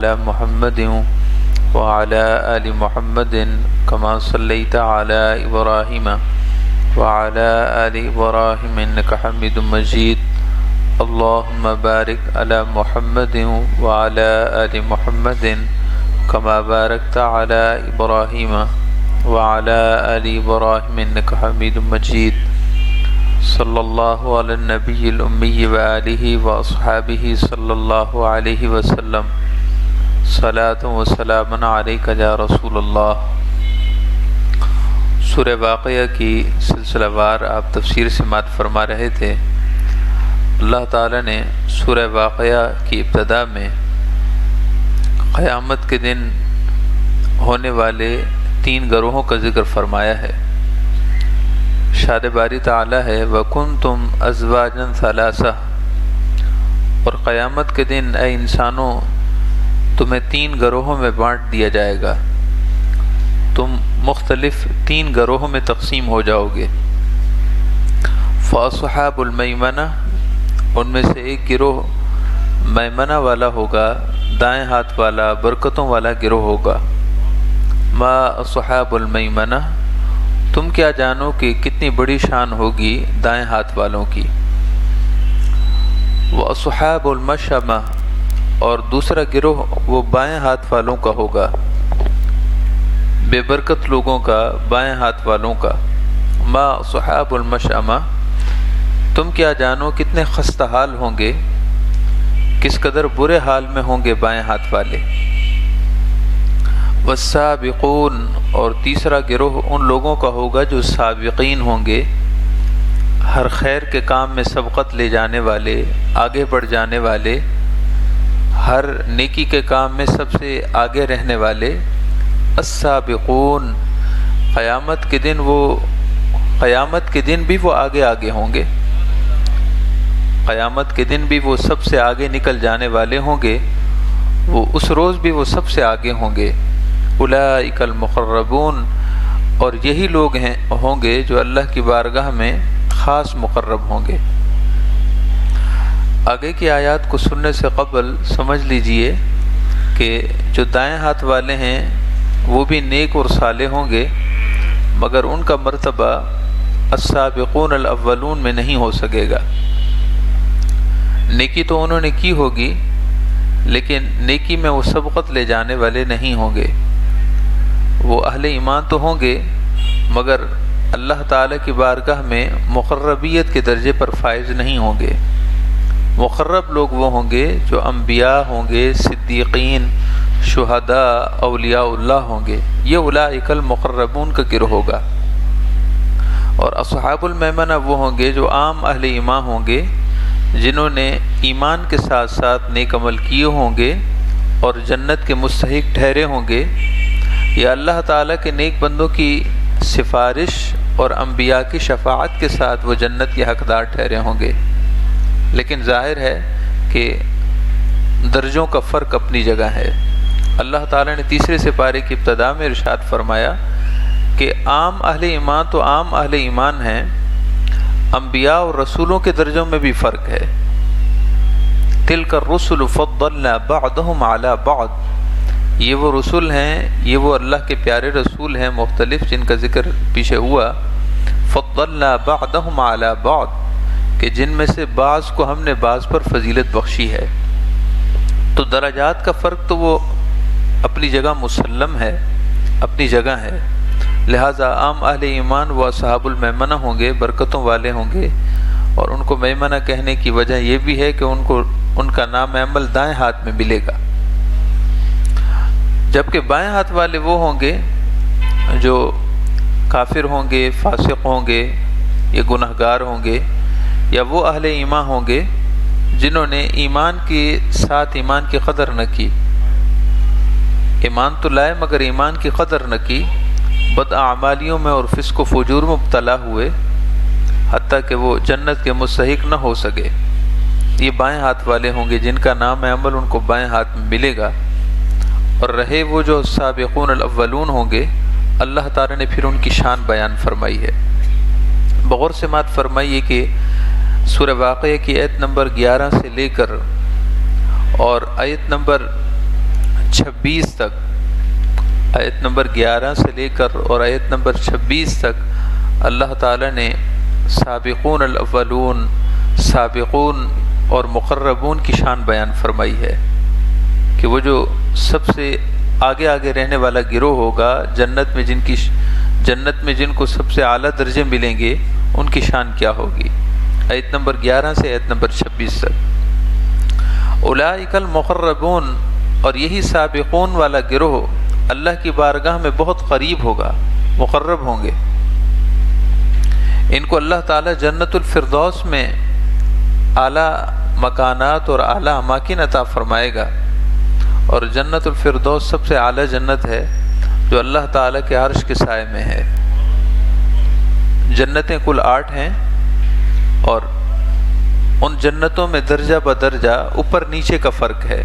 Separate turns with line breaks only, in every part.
على محمد وعلى آل محمد كما صليت على إبراهيم وعلى آل إبراهيم إنك حميد مجيد اللهم بارك على محمد وعلى آل محمد كما باركت على إبراهيم وعلى آل إبراهيم إنك حميد مجيد صلى الله على النبي الأمي وآله وأصحابه صلى الله عليه وسلم صلاۃ و سلام علیک یا رسول اللہ۔ سورہ واقعہ کی سلسلہ وار آپ تفسیر سماعت فرما رہے تھے۔ اللہ تعالیٰ نے سورہ واقعہ کی ابتدا میں قیامت کے دن ہونے والے 3 گروہوں کا ذکر فرمایا ہے۔ ارشاد باری تعالیٰ ہے وَكُنْتُمْ أَزْوَاجًا ثَلَاثَةً، اور قیامت کے دن اے انسانوں تمہیں 3 گروہوں میں بانٹ دیا جائے گا، تم مختلف 3 گروہوں میں تقسیم ہو جاؤ گے۔ فَأَصْحَابُ الْمَيْمَنَةِ، ان میں سے ایک گروہ میمنہ والا ہوگا، دائیں ہاتھ والا، برکتوں والا گروہ ہوگا۔ ما اصحاب المیمنہ، تم کیا جانو کہ کتنی بڑی شان ہوگی دائیں ہاتھ والوں کی۔ وَأَصْحَابُ الْمَشْأَمَةِ، اور دوسرا گروہ وہ بائیں ہاتھ والوں کا ہوگا، بے برکت لوگوں کا، بائیں ہاتھ والوں کا۔ ما اصحاب المشأمہ، تم کیا جانو کتنے خستہ حال ہوں گے، کس قدر برے حال میں ہوں گے بائیں ہاتھ والے۔ والسابقون، اور تیسرا گروہ ان لوگوں کا ہوگا جو سابقین ہوں گے، ہر خیر کے کام میں سبقت لے جانے والے، آگے بڑھ جانے والے، ہر نیکی کے کام میں سب سے آگے رہنے والے۔ السابقون، قیامت کے دن بھی وہ آگے آگے ہوں گے، قیامت کے دن بھی وہ سب سے آگے نکل جانے والے ہوں گے، وہ اس روز بھی وہ سب سے آگے ہوں گے۔ اولئک المقربون، اور یہی لوگ ہوں گے جو اللہ کی بارگاہ میں خاص مقرب ہوں گے۔ آگے کی آیات کو سننے سے قبل سمجھ لیجئے کہ جو دائیں ہاتھ والے ہیں وہ بھی نیک اور صالح ہوں گے، مگر ان کا مرتبہ السابقون الاولون میں نہیں ہو سکے گا۔ نیکی تو انہوں نے کی ہوگی، لیکن نیکی میں وہ سبقت لے جانے والے نہیں ہوں گے۔ وہ اہل ایمان تو ہوں گے، مگر اللہ تعالیٰ کی بارگاہ میں مقربیت کے درجے پر فائز نہیں ہوں گے۔ مقرب لوگ وہ ہوں گے جو انبیاء ہوں گے، صدیقین، شہداء، اولیاء اللہ ہوں گے۔ یہ اولئک المقربون کا گروہ ہوگا۔ اور اصحاب المیمنہ وہ ہوں گے جو عام اہل ایمان ہوں گے، جنہوں نے ایمان کے ساتھ ساتھ نیک عمل کیے ہوں گے اور جنت کے مستحق ٹھہرے ہوں گے، یا اللہ تعالیٰ کے نیک بندوں کی سفارش اور انبیاء کی شفاعت کے ساتھ وہ جنت کے حقدار ٹھہرے ہوں گے۔ لیکن ظاہر ہے کہ درجوں کا فرق اپنی جگہ ہے۔ اللہ تعالیٰ نے تیسرے سپارے کی ابتدا میں ارشاد فرمایا کہ عام اہل ایمان تو عام اہل ایمان ہیں، انبیاء اور رسولوں کے درجوں میں بھی فرق ہے۔ تلک الرسل فضلنا بعضهم على بعض، یہ وہ رسول ہیں، یہ وہ اللہ کے پیارے رسول ہیں مختلف، جن کا ذکر پیچھے ہوا۔ فضلنا بعضهم على بعض، کہ جن میں سے بعض کو ہم نے بعض پر فضیلت بخشی ہے۔ تو درجات کا فرق تو وہ اپنی جگہ مسلم ہے، اپنی جگہ ہے۔ لہٰذا عام اہل ایمان وہ اصحاب المیمنہ ہوں گے، برکتوں والے ہوں گے، اور ان کو میمنہ کہنے کی وجہ یہ بھی ہے کہ ان کا نام عمل دائیں ہاتھ میں ملے گا۔ جبکہ بائیں ہاتھ والے وہ ہوں گے جو کافر ہوں گے، فاسق ہوں گے، یا گنہگار ہوں گے، یا وہ اہل ایمان ہوں گے جنہوں نے ایمان کے ساتھ ایمان کی قدر نہ کی، ایمان تو لائے مگر ایمان کی قدر نہ کی، بد اعمالیوں میں اور فسق و فجور میں مبتلا ہوئے، حتیٰ کہ وہ جنت کے مستحق نہ ہو سکے۔ یہ بائیں ہاتھ والے ہوں گے جن کا نام عمل ان کو بائیں ہاتھ میں ملے گا۔ اور رہے وہ جو سابقون الاولون ہوں گے، اللہ تعالیٰ نے پھر ان کی شان بیان فرمائی ہے۔ بغور سے مات فرمائیے کہ سورہ واقعہ کی آیت نمبر 11 سے لے کر اور آیت نمبر 26 تک، آیت نمبر 11 سے لے کر اور آیت نمبر 26 تک اللہ تعالیٰ نے سابقون الاولون، سابقون اور مقربون کی شان بیان فرمائی ہے کہ وہ جو سب سے آگے آگے رہنے والا گروہ ہوگا جنت میں جن کو سب سے اعلیٰ درجے ملیں گے ان کی شان کیا ہوگی۔ آیت نمبر 11 سے آیت نمبر 26 تک۔ اولئک المقربون، اور یہی سابقون والا گروہ اللہ کی بارگاہ میں بہت قریب ہوگا، مقرب ہوں گے۔ ان کو اللہ تعالیٰ جنت الفردوس میں اعلیٰ مکانات اور اعلیٰ اماکن عطا فرمائے گا، اور جنت الفردوس سب سے اعلیٰ جنت ہے جو اللہ تعالیٰ کے عرش کے سائے میں ہے۔ جنتیں کل 8 ہیں، اور ان جنتوں میں درجہ بدرجہ اوپر نیچے کا فرق ہے۔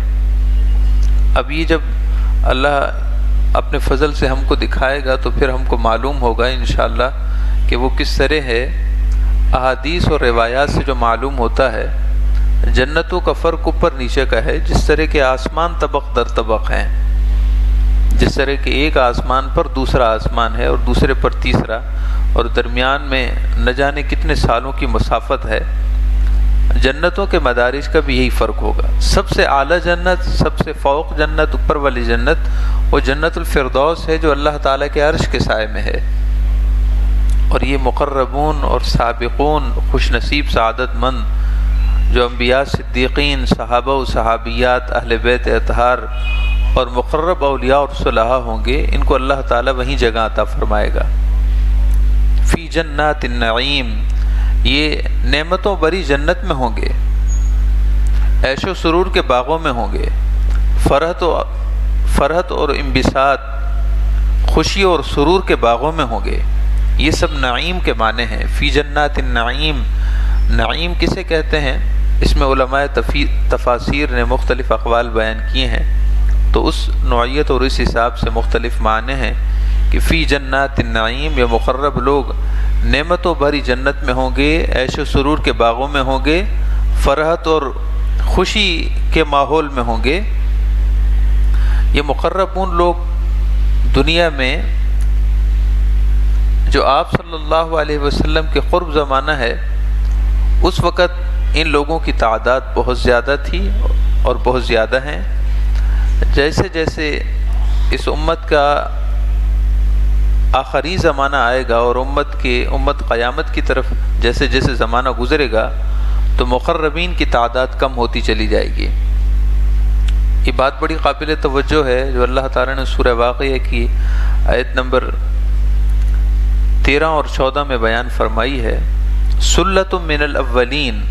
اب یہ جب اللہ اپنے فضل سے ہم کو دکھائے گا تو پھر ہم کو معلوم ہوگا انشاءاللہ کہ وہ کس طرح ہے۔ احادیث اور روایات سے جو معلوم ہوتا ہے جنتوں کا فرق اوپر نیچے کا ہے، جس طرح کے آسمان طبق در طبق ہیں، جس طرح کہ ایک آسمان پر دوسرا آسمان ہے اور دوسرے پر تیسرا، اور درمیان میں نہ جانے کتنے سالوں کی مسافت ہے۔ جنتوں کے مدارج کا بھی یہی فرق ہوگا۔ سب سے اعلیٰ جنت، سب سے فوق جنت، اوپر والی جنت وہ جنت الفردوس ہے جو اللہ تعالیٰ کے عرش کے سائے میں ہے۔ اور یہ مقربون اور سابقون، خوش نصیب سعادت مند جو انبیاء، صدیقین، صحابہ و صحابیات، اہل بیت اطہار اور مقرب اولیاء اور صلحاء ہوں گے، ان کو اللہ تعالیٰ وہیں جگہ عطا فرمائے گا۔ فی جنات النعیم، یہ نعمتوں بری جنت میں ہوں گے، عیش و سرور کے باغوں میں ہوں گے، فرحت اور انبساط، خوشی اور سرور کے باغوں میں ہوں گے۔ یہ سب نعیم کے معنی ہیں۔ فی جنات النعیم، نعیم کسے کہتے ہیں؟ اس میں علماء تفاسیر نے مختلف اقوال بیان کیے ہیں، تو اس نوعیت اور اس حساب سے مختلف معنی ہیں کہ فی جنات النعیم، یہ مقرب لوگ نعمتوں بھری جنت میں ہوں گے، عیش و سرور کے باغوں میں ہوں گے، فرحت اور خوشی کے ماحول میں ہوں گے۔ یہ مقربون لوگ دنیا میں جو آپ صلی اللہ علیہ وسلم کے قرب زمانہ ہے، اس وقت ان لوگوں کی تعداد بہت زیادہ تھی اور بہت زیادہ ہیں۔ جیسے جیسے اس امت کا آخری زمانہ آئے گا اور امت قیامت کی طرف جیسے جیسے زمانہ گزرے گا تو مقربین کی تعداد کم ہوتی چلی جائے گی۔ یہ بات بڑی قابل توجہ ہے جو اللہ تعالیٰ نے سورہ واقعہ کی آیت نمبر 13 اور 14 میں بیان فرمائی ہے۔ سلۃ من الاولین،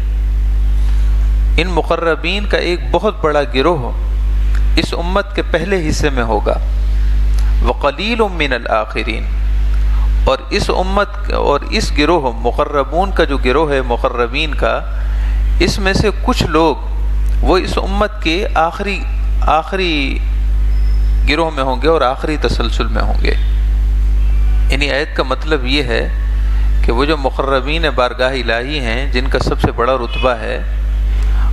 ان مقربین کا ایک بہت بڑا گروہ اس امت کے پہلے حصے میں ہوگا، وقلیل من الآخرین، اور اس امت اور اس گروہ مقربون کا جو گروہ ہے مقربین کا، اس میں سے کچھ لوگ وہ اس امت کے آخری گروہ میں ہوں گے اور آخری تسلسل میں ہوں گے۔ یعنی آیت کا مطلب یہ ہے کہ وہ جو مقربین بارگاہ الہی ہیں جن کا سب سے بڑا رتبہ ہے،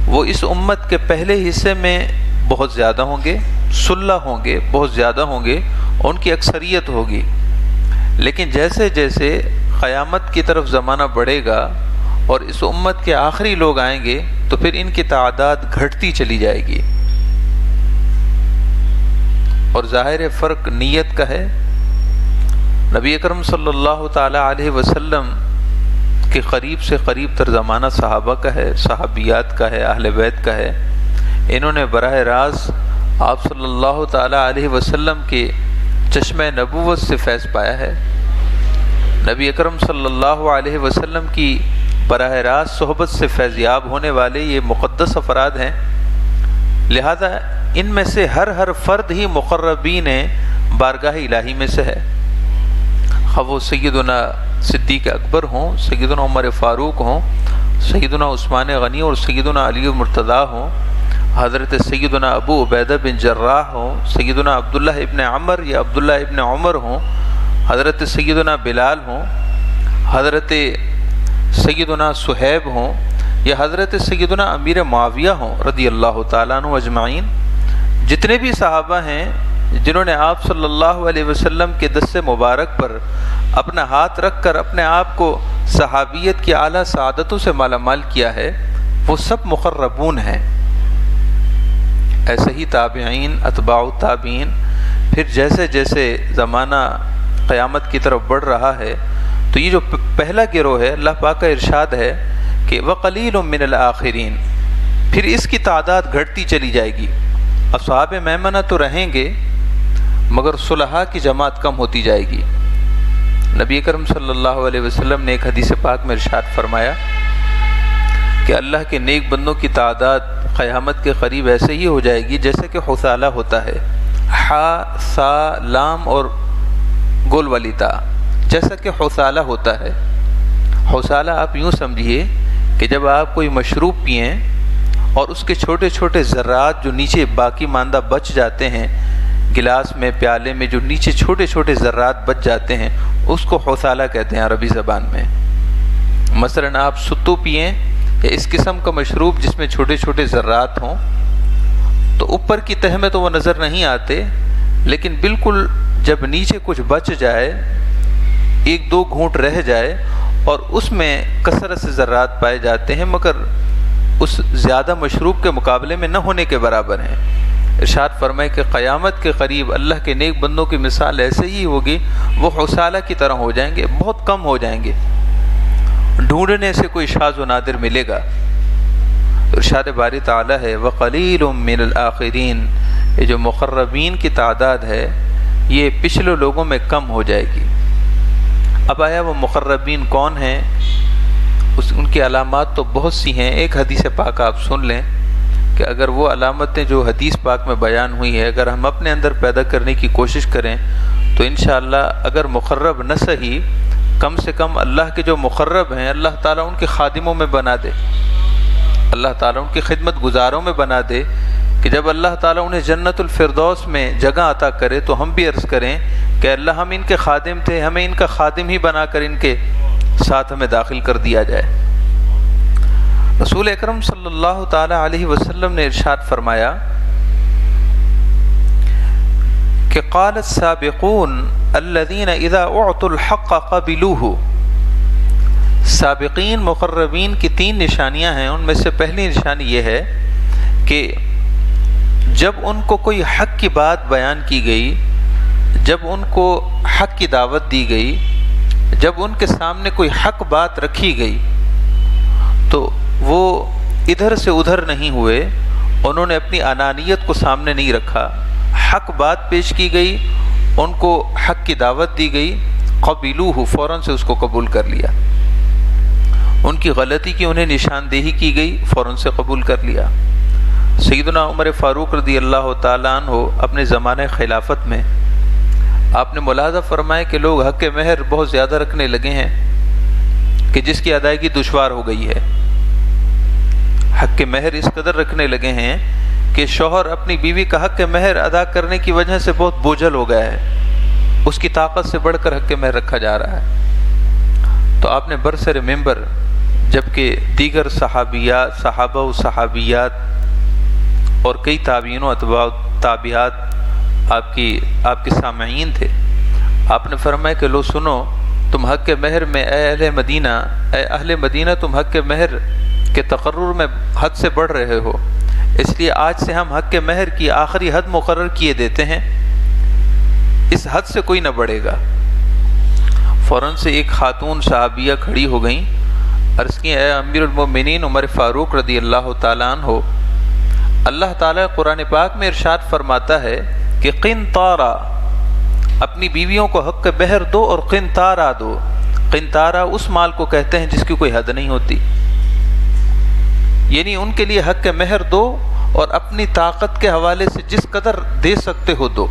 وہ اس امت کے پہلے حصے میں بہت زیادہ ہوں گے، صلہ ہوں گے، بہت زیادہ ہوں گے، ان کی اکثریت ہوگی۔ لیکن جیسے جیسے قیامت کی طرف زمانہ بڑھے گا اور اس امت کے آخری لوگ آئیں گے تو پھر ان کی تعداد گھٹتی چلی جائے گی۔ اور ظاہر فرق نیت کا ہے۔ نبی اکرم صلی اللہ تعالی علیہ وسلم کے قریب سے قریب تر زمانہ صحابہ کا ہے، صحابیات کا ہے، اہل بیت کا ہے۔ انہوں نے براہ راست آپ صلی اللہ تعالی علیہ وسلم کے چشمہ نبوت سے فیض پایا ہے۔ نبی اکرم صلی اللہ علیہ وسلم کی براہ راست صحبت سے فیضیاب ہونے والے یہ مقدس افراد ہیں، لہذا ان میں سے ہر فرد ہی مقربین بارگاہ الہی میں سے ہے، خواہ وہ سیدنا صدیق اکبر ہوں، سیدنا عمر فاروق ہوں، سیدنا عثمان غنی اور سیدنا علی مرتضیٰ ہوں، حضرت سیدنا ابو عبیدہ بن جراح ہوں، سیدنا عبداللہ ابن عمر یا عبداللہ ابن عمر ہوں، حضرت سیدنا بلال ہوں، حضرت سیدنا صہیب ہوں، یا حضرت سیدنا امیر معاویہ ہوں رضی اللہ تعالیٰ عنہ اجمعین۔ جتنے بھی صحابہ ہیں جنہوں نے آپ صلی اللہ علیہ وسلم کے دست مبارک پر اپنا ہاتھ رکھ کر اپنے آپ کو صحابیت کی اعلیٰ سعادتوں سے مالا مال کیا ہے، وہ سب مقربون ہیں۔ ایسے ہی تابعین، اتباع التابعین، پھر جیسے جیسے زمانہ قیامت کی طرف بڑھ رہا ہے تو یہ جو پہلا گروہ ہے، اللہ پاک کا ارشاد ہے کہ وَقَلِيلٌ مِّنَ الْآخِرِينَ، پھر اس کی تعداد گھٹتی چلی جائے گی۔ اصحاب میمنہ تو رہیں گے مگر صلحاء کی جماعت کم ہوتی جائے گی۔ نبی کرم صلی اللہ علیہ وسلم نے ایک حدیث پاک میں ارشاد فرمایا کہ اللہ کے نیک بندوں کی تعداد قیامت کے قریب ایسے ہی ہو جائے گی جیسے کہ حثالہ ہوتا ہے، حا سا لام اور گول والی تا، جیسا کہ حثالہ ہوتا ہے۔ حثالہ آپ یوں سمجھیے کہ جب آپ کوئی مشروب پئیں اور اس کے چھوٹے چھوٹے ذرات جو نیچے باقی ماندہ بچ جاتے ہیں، گلاس میں، پیالے میں جو نیچے چھوٹے چھوٹے ذرات بچ جاتے ہیں، اس کو حثالہ کہتے ہیں عربی زبان میں۔ مثلاً آپ ستو پئیں یا اس قسم کا مشروب جس میں چھوٹے چھوٹے ذرات ہوں تو اوپر کی تہہ میں تو وہ نظر نہیں آتے، لیکن بالکل جب نیچے کچھ بچ جائے، ایک دو گھونٹ رہ جائے اور اس میں کثرت سے ذرات پائے جاتے ہیں مگر اس زیادہ مشروب کے مقابلے میں نہ ہونے کے برابر ہیں۔ ارشاد فرمائے کہ قیامت کے قریب اللہ کے نیک بندوں کی مثال ایسے ہی ہوگی، وہ حثالہ کی طرح ہو جائیں گے، بہت کم ہو جائیں گے، ڈھونڈنے سے کوئی شاذ و نادر ملے گا۔ ارشاد باری تعالیٰ ہے وَقَلِيلٌ مِّنَ الْآخِرِينَ، یہ جو مقربین کی تعداد ہے یہ پچھلے لوگوں میں کم ہو جائے گی۔ اب آیا وہ مقربین کون ہیں؟ ان کی علامات تو بہت سی ہیں۔ ایک حدیث پاک آپ سن لیں کہ اگر وہ علامتیں جو حدیث پاک میں بیان ہوئی ہے اگر ہم اپنے اندر پیدا کرنے کی کوشش کریں تو انشاءاللہ اگر مقرب نہ صحیح، کم سے کم اللہ کے جو مقرب ہیں اللہ تعالیٰ ان کے خادموں میں بنا دے، اللہ تعالیٰ ان کی خدمت گزاروں میں بنا دے کہ جب اللہ تعالیٰ انہیں جنت الفردوس میں جگہ عطا کرے تو ہم بھی عرض کریں کہ اللہ ہم ان کے خادم تھے، ہمیں ان کا خادم ہی بنا کر ان کے ساتھ ہمیں داخل کر دیا جائے۔ رسول اکرم صلی اللہ تعالی علیہ وسلم نے ارشاد فرمایا کہ قال السابقون الذين اذا اعطوا الحق قبلوه، سابقین مقربین کی تین نشانیاں ہیں، ان میں سے پہلی نشانی یہ ہے کہ جب ان کو کوئی حق کی بات بیان کی گئی، جب ان کو حق کی دعوت دی گئی، جب ان کے سامنے کوئی حق بات رکھی گئی تو وہ ادھر سے ادھر نہیں ہوئے، انہوں نے اپنی انانیت کو سامنے نہیں رکھا، حق بات پیش کی گئی، ان کو حق کی دعوت دی گئی، قبلوہ، فوراً سے اس کو قبول کر لیا، ان کی غلطی کی انہیں نشاندہی کی گئی، فوراً سے قبول کر لیا۔ سیدنا عمر فاروق رضی اللہ تعالیٰ عنہ اپنے زمانہ خلافت میں آپ نے ملاحظہ فرمایا کہ لوگ حق مہر بہت زیادہ رکھنے لگے ہیں کہ جس کی ادائیگی دشوار ہو گئی ہے۔ حق مہر اس قدر رکھنے لگے ہیں کہ شوہر اپنی بیوی کا حق مہر ادا کرنے کی وجہ سے بہت بوجھل ہو گیا ہے، اس کی طاقت سے بڑھ کر حق مہر رکھا جا رہا ہے۔ تو آپ نے برسر ممبر جبکہ دیگر صحابہ و صحابیات اور کئی تابعین و اتباع تابعات آپ کے سامعین تھے، آپ نے فرمایا کہ لو سنو، تم حق مہر میں اے اہل مدینہ تم حق مہر کے تقرر میں حد سے بڑھ رہے ہو، اس لیے آج سے ہم حق مہر کی آخری حد مقرر کیے دیتے ہیں، اس حد سے کوئی نہ بڑھے گا۔ فوراً سے ایک خاتون صحابیہ کھڑی ہو گئیں، عرض کی اے امیر المومنین عمر فاروق رضی اللہ تعالیٰ عنہ، اللہ تعالیٰ قرآن پاک میں ارشاد فرماتا ہے کہ قنطارہ، اپنی بیویوں کو حق مہر دو اور قنطارہ دو۔ قنطارہ اس مال کو کہتے ہیں جس کی کوئی حد نہیں ہوتی، یعنی ان کے لیے حق مہر دو اور اپنی طاقت کے حوالے سے جس قدر دے سکتے ہو دو۔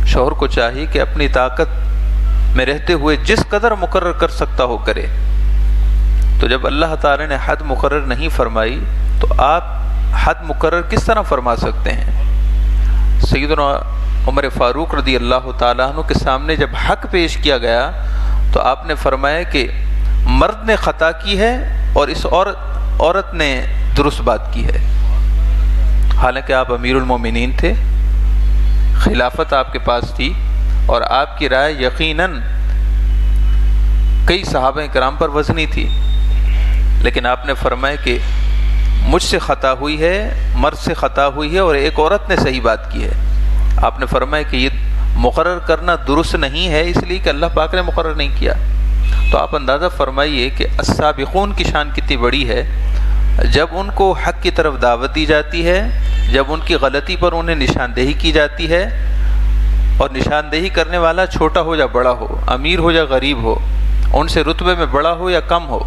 شوہر کو چاہیے کہ اپنی طاقت میں رہتے ہوئے جس قدر مقرر کر سکتا ہو کرے۔ تو جب اللہ تعالی نے حد مقرر نہیں فرمائی تو آپ حد مقرر کس طرح فرما سکتے ہیں؟ سیدنا عمر فاروق رضی اللہ تعالیٰ عنہ کے سامنے جب حق پیش کیا گیا تو آپ نے فرمایا کہ مرد نے خطا کی ہے اور اس عورت نے درست بات کی ہے۔ حالانکہ آپ امیر المومنین تھے، خلافت آپ کے پاس تھی، اور آپ کی رائے یقیناً کئی صحابہ کرام پر وزنی تھی، لیکن آپ نے فرمایا کہ مجھ سے خطا ہوئی ہے، مرد سے خطا ہوئی ہے، اور ایک عورت نے صحیح بات کی ہے۔ آپ نے فرمایا کہ یہ مقرر کرنا درست نہیں ہے، اس لیے کہ اللہ پاک نے مقرر نہیں کیا۔ تو آپ اندازہ فرمائیے کہ السابقون کی شان کتنی بڑی ہے، جب ان کو حق کی طرف دعوت دی جاتی ہے، جب ان کی غلطی پر انہیں نشاندہی کی جاتی ہے، اور نشاندہی کرنے والا چھوٹا ہو یا بڑا ہو، امیر ہو یا غریب ہو، ان سے رتبے میں بڑا ہو یا کم ہو،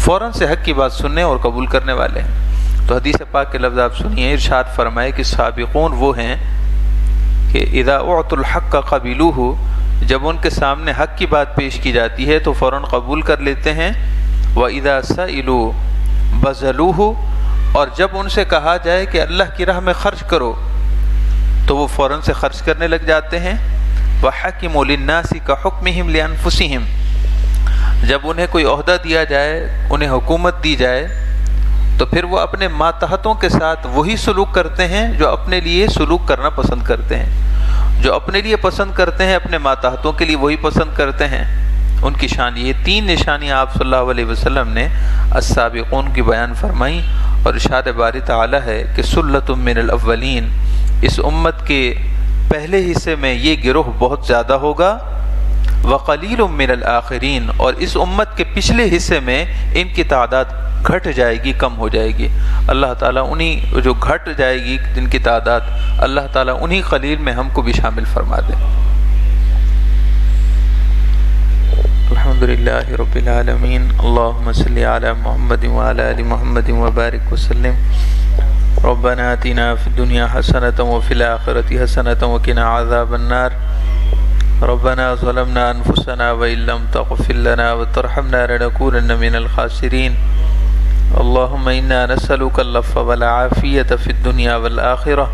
فوراً سے حق کی بات سننے اور قبول کرنے والے ہیں۔ تو حدیث پاک کے لفظ آپ سنیے، ارشاد فرمائے کہ سابقون وہ ہیں کہ اذا اعطوا الحق قبلوہ، جب ان کے سامنے حق کی بات پیش کی جاتی ہے تو فوراً قبول کر لیتے ہیں، وَإِذَا سَئِلُوا بَذَلُوهُ، اور جب ان سے کہا جائے کہ اللہ کی راہ میں خرچ کرو تو وہ فوراً سے خرچ کرنے لگ جاتے ہیں، وَحَكِمُوا لِلنَّاسِ كَحُكْمِهِمْ لِأَنفُسِهِمْ، جب انہیں کوئی عہدہ دیا جائے، انہیں حکومت دی جائے، تو پھر وہ اپنے ماتحتوں کے ساتھ وہی سلوک کرتے ہیں جو اپنے لیے سلوک کرنا پسند کرتے ہیں، جو اپنے لیے پسند کرتے ہیں اپنے ماتحتوں کے لیے وہی پسند کرتے ہیں۔ ان کی شان، یہ تین نشانیاں آپ صلی اللہ علیہ وسلم نے السابقون کی بیان فرمائی، اور ارشاد باری تعالی ہے کہ سلۃ من الاولین، اس امت کے پہلے حصے میں یہ گروہ بہت زیادہ ہوگا، وقلیل من الآخرین، اور اس امت کے پچھلے حصے میں ان کی تعداد گھٹ جائے گی، کم ہو جائے گی۔ اللہ تعالیٰ انہی جو گھٹ جائے گی جن کی تعداد، اللہ تعالیٰ انہی قلیل میں ہم کو بھی شامل فرما دے۔ الحمدللہ رب العالمین، اللہم صلی علی محمد وعلی آل محمد وبارک وسلم۔ ربنا آتنا فی الدنیا حسنۃ وفی الآخرۃ حسنۃ وقنا عذاب النار۔ ربنا ظلمنا انفسنا وإن لم تغفر لنا وترحمنا لنكونن من الخاسرین۔ اللهم إنا نسألك اللطف والعافية في الدنيا والآخرة۔